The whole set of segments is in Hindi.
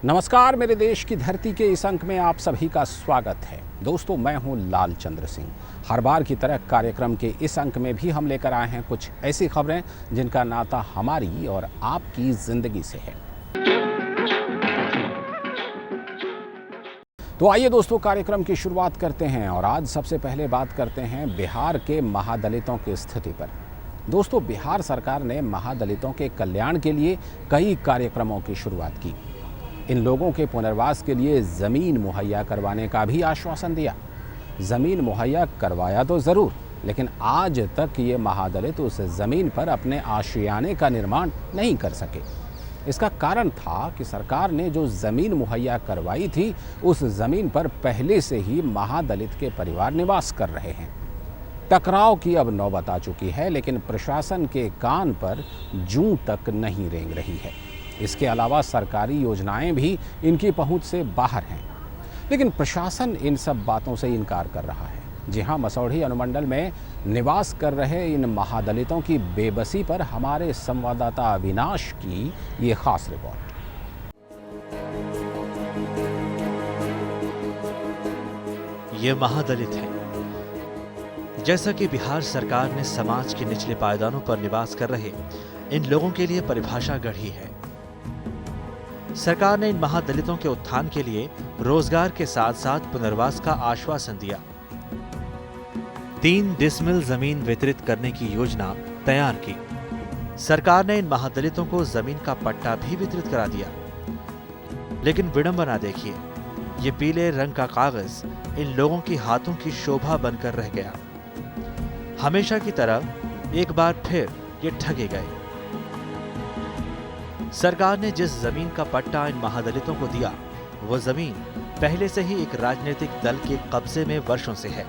नमस्कार, मेरे देश की धरती के इस अंक में आप सभी का स्वागत है। दोस्तों, मैं हूं लाल चंद्र सिंह। हर बार की तरह कार्यक्रम के इस अंक में भी हम लेकर आए हैं कुछ ऐसी खबरें जिनका नाता हमारी और आपकी जिंदगी से है। तो आइए दोस्तों, कार्यक्रम की शुरुआत करते हैं और आज सबसे पहले बात करते हैं बिहार के महादलितों की स्थिति पर। दोस्तों, बिहार सरकार ने महादलितों के कल्याण के लिए कई कार्यक्रमों की शुरुआत की। इन लोगों के पुनर्वास के लिए ज़मीन मुहैया करवाने का भी आश्वासन दिया। ज़मीन मुहैया करवाया तो ज़रूर, लेकिन आज तक ये महादलित उस ज़मीन पर अपने आशियाने का निर्माण नहीं कर सके। इसका कारण था कि सरकार ने जो ज़मीन मुहैया करवाई थी, उस ज़मीन पर पहले से ही महादलित के परिवार निवास कर रहे हैं। टकराव की अब नौबत आ चुकी है, लेकिन प्रशासन के कान पर जूं तक नहीं रेंग रही है। इसके अलावा सरकारी योजनाएं भी इनकी पहुंच से बाहर हैं, लेकिन प्रशासन इन सब बातों से इनकार कर रहा है। जी हां, मसौढ़ी अनुमंडल में निवास कर रहे इन महादलितों की बेबसी पर हमारे संवाददाता अविनाश की ये खास रिपोर्ट। ये महादलित हैं। जैसा कि बिहार सरकार ने समाज के निचले पायदानों पर निवास कर रहे इन लोगों के लिए परिभाषा गढ़ी है। सरकार ने इन महादलितों के उत्थान के लिए रोजगार के साथ साथ पुनर्वास का आश्वासन दिया। 3 डिसमिल जमीन वितरित करने की योजना तैयार की। सरकार ने इन महादलितों को जमीन का पट्टा भी वितरित करा दिया। लेकिन विडंबना देखिए, ये पीले रंग का कागज इन लोगों की हाथों की शोभा बनकर रह गया। हमेशा की तरह एक बार फिर ये ठगे गए। सरकार ने जिस जमीन का पट्टा इन महादलितों को दिया, वो जमीन पहले से ही एक राजनीतिक दल के कब्जे में वर्षों से है।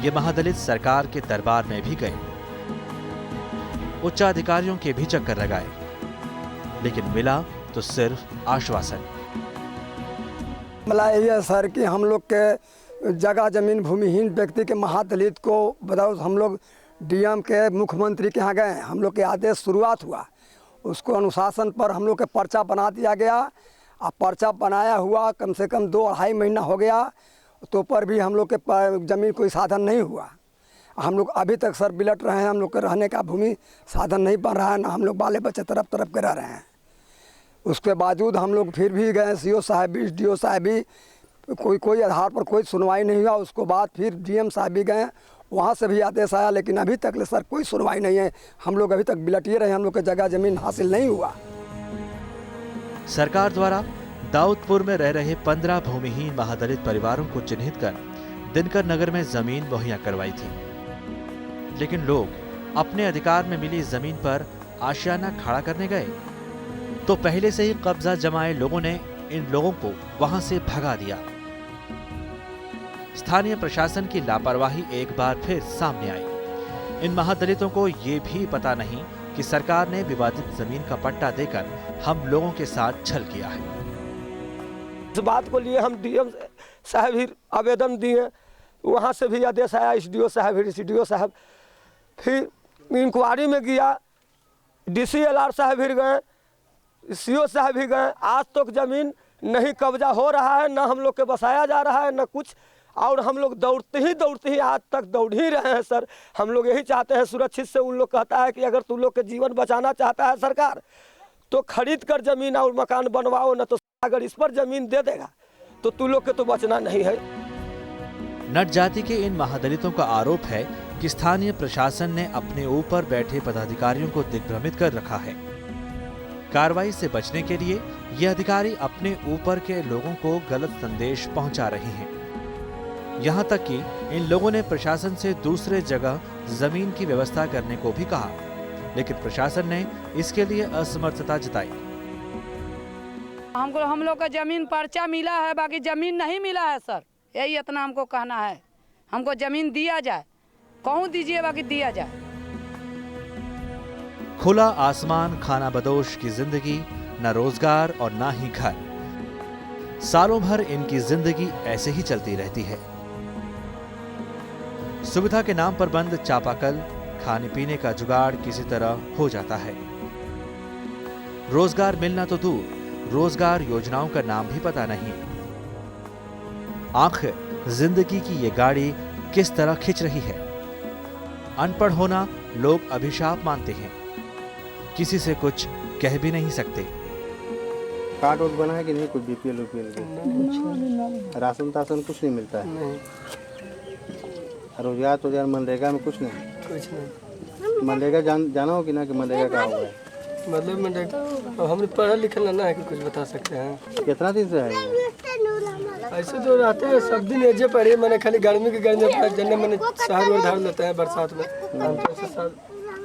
ये महादलित सरकार के दरबार में भी गए, उच्चाधिकारियों के भी चक्कर लगाए, लेकिन मिला तो सिर्फ आश्वासन। मतलब यही है सर कि हम लोग के जगह जमीन भूमिहीन व्यक्ति के महादलित को बताओ, हम लोग डीएम के मुख्यमंत्री के यहाँ गए, हम लोग के आदेश शुरुआत हुआ, उसको अनुशासन पर हम लोग के पर्चा बना दिया गया। अब पर्चा बनाया हुआ कम से कम 2-2.5 महीना हो गया, तो पर भी हम लोग के ज़मीन कोई साधन नहीं हुआ। हम लोग अभी तक सर बिलट रहे हैं, हम लोग के रहने का भूमि साधन नहीं बन रहा है, ना हम लोग बाले बच्चे तरफ तरफ के रह रहे हैं। उसके बावजूद हम लोग फिर भी गए, सीओ साहब भी, डीओ साहब भी, कोई आधार पर कोई सुनवाई नहीं हुआ। उसके बाद फिर डीएम साहब भी गए, वहाँ से भी आदेश आया, लेकिन अभी तक सर कोई सुनवाई नहीं है। हम लोग अभी तक बिलटिए रहे, हम लोग के जगह जमीन हासिल नहीं हुआ। सरकार द्वारा दाऊदपुर में रह रहे 15 भूमिहीन महादलित परिवारों को चिन्हित कर दिनकर नगर में जमीन मुहैया करवाई थी, लेकिन लोग अपने अधिकार में मिली जमीन पर आशियाना खड़ा करने गए तो पहले से ही कब्जा जमाए लोगों ने इन लोगों को वहां से भगा दिया। स्थानीय प्रशासन की लापरवाही एक बार फिर सामने आई। इन महादलितों को ये भी पता नहीं कि सरकार ने विवादित जमीन का पट्टा देकर हम लोगों के साथ छल किया है। इस बात को लिए हम डीएम साहब भी आवेदन दिए, वहाँ से भी आदेश आया, एसडीओ साहब भी, सीडीओ साहब, फिर इंक्वायरी में गया, डीसीएलआर साहब भी गए, सीओ साहब भी गए। आज तक जमीन नहीं कब्जा हो रहा है, न हम लोग के बसाया जा रहा है, न कुछ। और हम लोग दौड़ते ही आज तक दौड़ ही रहे हैं सर। हम लोग यही चाहते हैं सुरक्षित से। उन लोग कहता है कि अगर तुम लोग के जीवन बचाना चाहता है सरकार, तो खरीद कर जमीन और मकान बनवाओ, न तो अगर इस पर जमीन दे देगा तो तुम लोग के तो बचना नहीं है। नट जाति के इन महादलितों का आरोप है कि स्थानीय प्रशासन ने अपने ऊपर बैठे पदाधिकारियों को दिग्भ्रमित कर रखा है। कार्रवाई से बचने के लिए ये अधिकारी अपने ऊपर के लोगों को गलत संदेश पहुंचा रहे हैं। यहाँ तक कि इन लोगों ने प्रशासन से दूसरे जगह जमीन की व्यवस्था करने को भी कहा, लेकिन प्रशासन ने इसके लिए असमर्थता जताई। हम लोग का जमीन पर्चा मिला है, बाकी जमीन नहीं मिला है सर। यही इतना हमको कहना है, हमको जमीन दिया जाए, कहूँ दीजिए, बाकी दिया जाए। खुला आसमान, खाना बदोश की जिंदगी, न रोजगार और न ही घर। सालों भर इनकी जिंदगी ऐसे ही चलती रहती है। सुविधा के नाम पर बंद चापाकल, खाने पीने का जुगाड़ किसी तरह हो जाता है। रोजगार मिलना तो दूर, रोजगार योजनाओं का नाम भी पता नहीं। आखिर जिंदगी की ये गाड़ी किस तरह खिंच रही है? अनपढ़ होना लोग अभिशाप मानते हैं, किसी से कुछ कह भी नहीं सकते। कार्ड वर्ड बना है कि नहीं? कुछ बीपीएल का राशन ताशन कुछ नहीं मिलता है? रोजगार तो यार मनरेगा में कुछ नहीं। मनरेगा जाना हो कि ना कि मनरेगा का हुआ है? मतलब मनरेगा हमने पढ़ा लिखा ना है कि कुछ बता सकते हैं। कितना दिन से है ये? ऐसे तो रहते हैं सब दिन एजे पड़े, मैंने खाली गर्मी के गर्मी जन्ने मैंने शहर में धार लेते हैं बरसात में,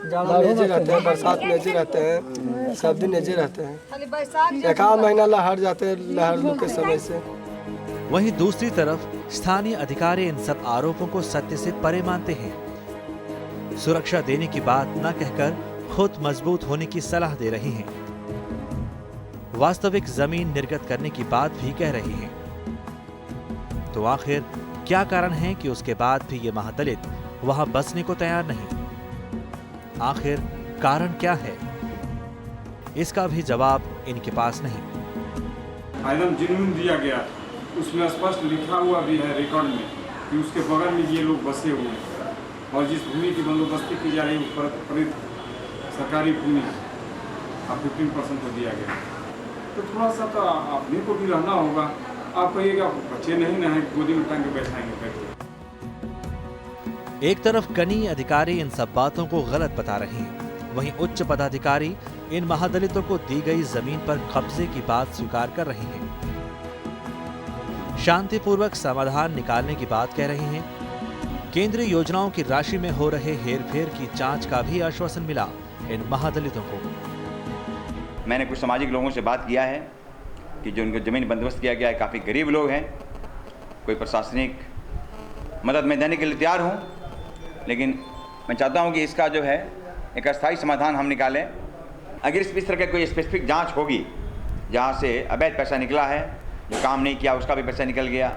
जाड़ा में एजे रहते हैं, बरसात में एजे रहते हैं, सब दिन एजे रहते हैं। एक आध महीना लहर जाते हैं लहर लू के समय से। वहीं दूसरी तरफ स्थानीय अधिकारी इन सब आरोपों को सत्य से परे मानते हैं। सुरक्षा देने की बात न कहकर खुद मजबूत होने की सलाह दे रही हैं। वास्तविक जमीन निर्गत करने की बात भी कह रही हैं। तो आखिर क्या कारण है कि उसके बाद भी ये महादलित वहां बसने को तैयार नहीं? आखिर कारण क्या है? इसका भी जवाब इनके पास नहीं। आइटम जिन्होंने दिया गया उसमें स्पष्ट लिखा हुआ भी है रिकॉर्ड में कि उसके बगल में ये लोग बसे हुए हैं और जिस भूमि की बंदोबस्ती की जा रही है उस सरकारी भूमि 15% को दिया गया। तो थोड़ा सा तो अपने को भी रहना होगा। आप कहिएगा बच्चे नहीं ना है गोदी में टांग के बैठाएंगे बैठे। एक तरफ कनीय अधिकारी इन सब बातों को गलत बता रहे हैं, वहीं उच्च पदाधिकारी इन महादलितों को दी गई जमीन पर कब्जे की बात स्वीकार कर रहे हैं, शांतिपूर्वक समाधान निकालने की बात कह रहे हैं। केंद्रीय योजनाओं की राशि में हो रहे हेरफेर की जांच का भी आश्वासन मिला इन महादलितों को। मैंने कुछ सामाजिक लोगों से बात किया है कि जो उनको ज़मीन बंदोबस्त किया गया है, काफ़ी गरीब लोग हैं, कोई प्रशासनिक मदद में देने के लिए तैयार हूँ, लेकिन मैं चाहता हूँ कि इसका जो है एक अस्थायी समाधान हम निकालें। अगर इस तरह की कोई स्पेसिफिक जांच होगी जहाँ से अवैध पैसा निकला है, जो काम नहीं किया उसका भी पैसा निकल गया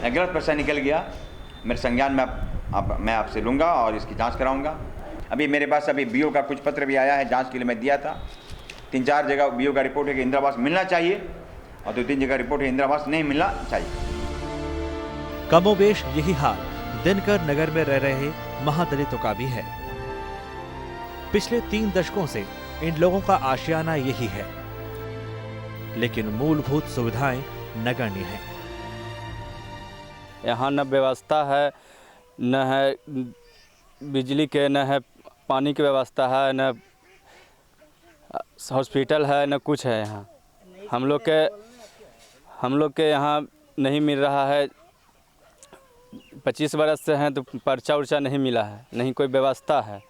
या गलत पैसा निकल गया, मेरे संज्ञान में मैं आपसे लूँगा और इसकी जाँच कराऊँगा। अभी मेरे पास अभी बीओ का कुछ पत्र भी आया है, जाँच के लिए मैं दिया था। 3-4 जगह बीओ का रिपोर्ट है कि इंदिरा आवास मिलना चाहिए और 2-3 जगह रिपोर्ट है इंदिरा आवास नहीं मिलना चाहिए। कमोबेश यही हाल दिनकर नगर में रह रहे महादलितों का भी है। पिछले 3 दशकों से इन लोगों का आशियाना यही है, लेकिन मूलभूत सुविधाएं नगण्य हैं। यहाँ न व्यवस्था है, न है बिजली के, न है पानी की व्यवस्था है, न हॉस्पिटल है, न कुछ है। यहाँ हम लोग के यहाँ नहीं मिल रहा है। 25 बरस से हैं तो पर्चा उर्चा नहीं मिला है, नहीं कोई व्यवस्था है।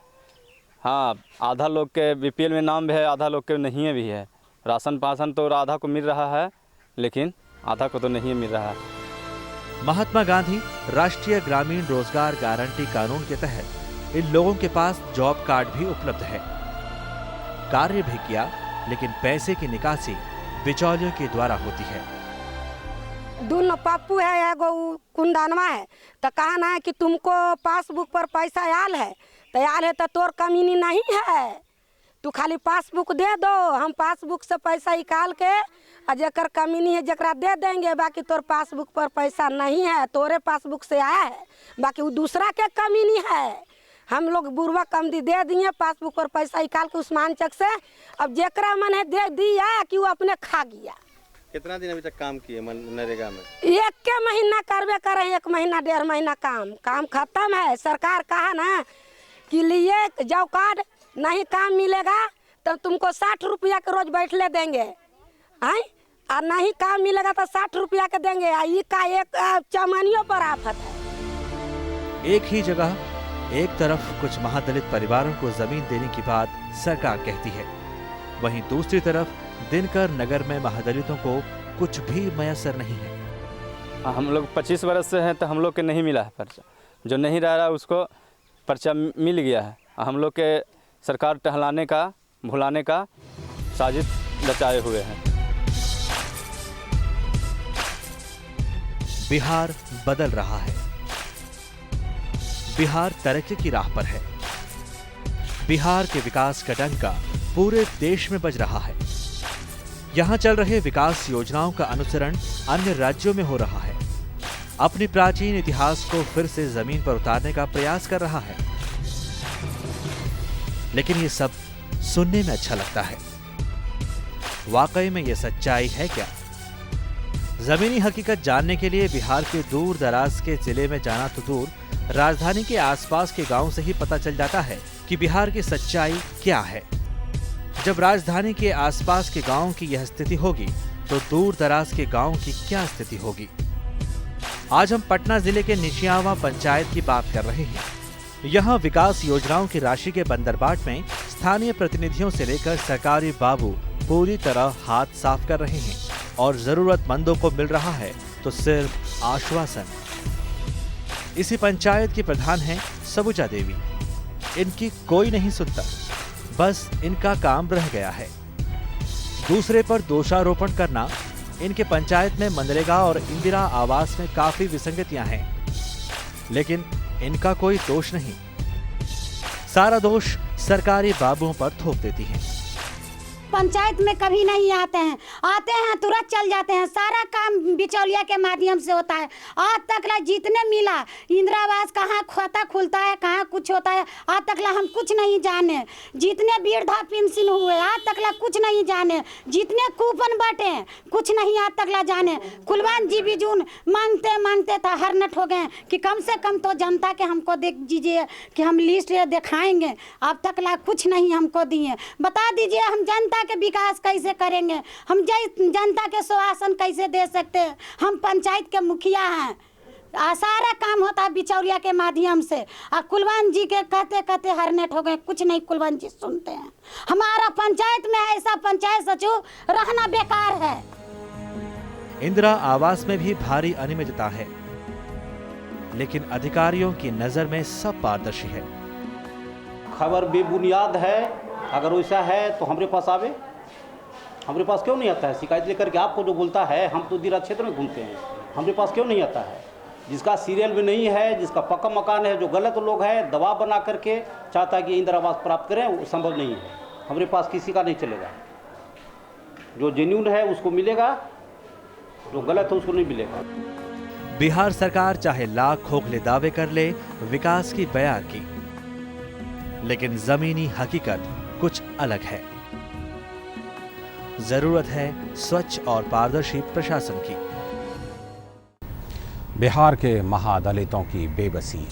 हाँ, आधा लोग के बीपीएल में नाम भी है, आधा लोग के नहीं है भी है। राशन पासन तो आधा को मिल रहा है, लेकिन आधा को तो नहीं मिल रहा है। महात्मा गांधी राष्ट्रीय ग्रामीण रोजगार गारंटी कानून के तहत इन लोगों के पास जॉब कार्ड भी उपलब्ध है। कार्य भी किया, लेकिन पैसे की निकासी बिचौलियों के द्वारा होती है। दोनों पप्पू है, एगो कुंदानवा है, तो कहना है कि तुमको पासबुक पर पैसा आयल है, तो आयल है तो तोर कमीनी नहीं है, तू खाली पासबुक दे दो, हम पासबुक से पैसा निकाल के जकर कमीनी है जकरा दे देंगे, बाकी तोर पासबुक पर पैसा नहीं है, तोरे पासबुक से आया है, बाकी वो दूसरा के कमीनी है। हम लोग बुरवा कमदी दे दिए पासबुक पर पैसा निकाल के उस्मान चक से, अब जकरा मन है दे दिया कि वो अपने खा गया। कितना दिन अभी तक काम किए मनरेगा में? 1 महीना करवे करे, 1 महीना 1.5 महीना काम खत्म है। सरकार कहा ना कि लिए जॉब कार्ड नहीं काम मिलेगा तो तुमको 60 रुपया के रोज बैठले देंगे, हैं, और नहीं काम मिलेगा तो 60 रुपया के देंगे। ये का एक चमनियों पर आफत है। एक ही जगह एक तरफ कुछ महादलित परिवारों को जमीन देने की बात सरकार कहती है, वहीं दूसरी तरफ दिनकर नगर में महादलितों को कुछ भी मयसर नहीं है। हम लोग 25 बरस से हैं तो हम लोग के नहीं मिला है पर्चा। जो नहीं रह रहा उसको पर्चा मिल गया है। हम लोग के सरकार टहलाने का, भुलाने का साजिश रचाए हुए हैं। बिहार बदल रहा है। बिहार तरक्की की राह पर है। बिहार के विकास का डंका पूरे देश में बज रहा है। यहाँ चल रहे विकास योजनाओं का अनुसरण अन्य राज्यों में हो रहा है, अपनी प्राचीन इतिहास को फिर से जमीन पर उतारने का प्रयास कर रहा है। लेकिन ये सब सुनने में अच्छा लगता है, वाकई में ये सच्चाई है क्या? जमीनी हकीकत जानने के लिए बिहार के दूर दराज के जिले में जाना तो दूर, राजधानी के आसपास के गांव से ही पता चल जाता है कि बिहार की सच्चाई क्या है। जब राजधानी के आसपास के गांव की यह स्थिति होगी तो दूर दराज के गांव की क्या स्थिति होगी? आज हम पटना जिले के निशियावा पंचायत की बात कर रहे हैं। यहाँ विकास योजनाओं की राशि के बंदरबाट में स्थानीय प्रतिनिधियों से लेकर सरकारी बाबू पूरी तरह हाथ साफ कर रहे हैं और जरूरतमंदों को मिल रहा है तो सिर्फ आश्वासन। इसी पंचायत की प्रधान हैं सबूजा देवी। इनकी कोई नहीं सुनता, बस इनका काम रह गया है। दूसरे पर दोषारोपण करना। इनके पंचायत में मनरेगा और इंदिरा आवास में काफी विसंगतियां हैं, लेकिन इनका कोई दोष नहीं। सारा दोष सरकारी बाबुओं पर थोप देती हैं। पंचायत में कभी नहीं आते हैं तुरंत चल जाते हैं। सारा काम बिचौलिया के माध्यम से होता है। आज तक ला जितने मिला, इंदिरा आवास कहाँ खाता खुलता है, कहाँ कुछ होता है, आज तक ला हम कुछ नहीं जाने। जितने वृद्धा पेंशन हुए आज तक ला कुछ नहीं जाने। जितने कूपन बांटे कुछ नहीं आज तक ला जाने। कुलवान जी भी जून मांगते था हरनट हो गए कि कम से कम तो जनता के हमको देख दीजिए कि हम लिस्ट दिखाएंगे। अब तक ला कुछ नहीं हमको दिए। बता दीजिए हम जनता के विकास कैसे करेंगे, हम जनता के सुशासन कैसे दे सकते हैं? हम पंचायत के मुखिया हैं। सारा काम होता है बिचौलिया के माध्यम से। और कुलवान जी के कहते हरनेट हो गए, कुछ नहीं कुलवान जी सुनते हैं। हमारा पंचायत में ऐसा पंचायत सचिव रहना बेकार है। इंदिरा आवास में भी भारी अनियमितता है, लेकिन अधिकारियों की नजर में सब पारदर्शी है। खबर बेबुनियाद है। अगर वैसा है तो हमारे पास आवे। हमारे पास क्यों नहीं आता है शिकायत लेकर के? आपको जो बोलता है, हम तो दिरा क्षेत्र में घूमते हैं, हमारे पास क्यों नहीं आता है? जिसका सीरियल भी नहीं है, जिसका पक्का मकान है, जो गलत लोग हैं, दबाव बना करके चाहता है कि इंदिरा आवास प्राप्त करें, वो संभव नहीं है। हमारे पास किसी का नहीं चलेगा। जो जेन्युइन है उसको मिलेगा, जो गलत है उसको नहीं मिलेगा। बिहार सरकार चाहे लाख खोखले दावे कर ले विकास की बयार की, लेकिन जमीनी हकीकत कुछ अलग है। जरूरत है स्वच्छ और पारदर्शी प्रशासन की। बिहार के महादलितों की बेबसी।